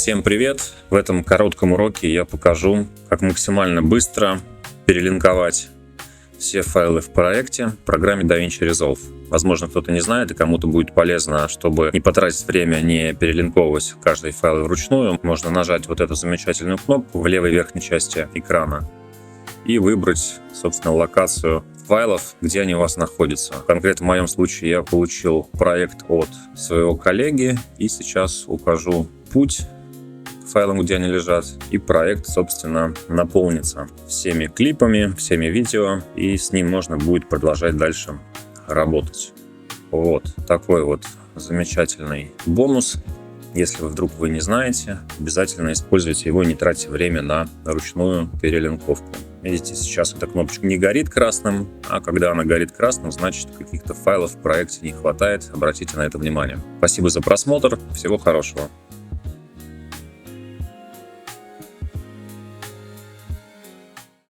Всем привет! В этом коротком уроке я покажу, как максимально быстро перелинковать все файлы в проекте в программе DaVinci Resolve. Возможно, кто-то не знает, и кому-то будет полезно, чтобы не потратить время, не перелинковывать каждый файл вручную. Можно нажать вот эту замечательную кнопку в левой верхней части экрана и выбрать, собственно, локацию файлов, где они у вас находятся. Конкретно в моем случае я получил проект от своего коллеги, и сейчас укажу путь к файлам, где они лежат, и проект, собственно, наполнится всеми клипами, всеми видео, и с ним можно будет продолжать дальше работать. Вот такой вот замечательный бонус. Если вдруг вы не знаете, обязательно используйте его, не тратьте время на ручную перелинковку. Видите, сейчас эта кнопочка не горит красным, а когда она горит красным, значит, каких-то файлов в проекте не хватает. Обратите на это внимание. Спасибо за просмотр, всего хорошего.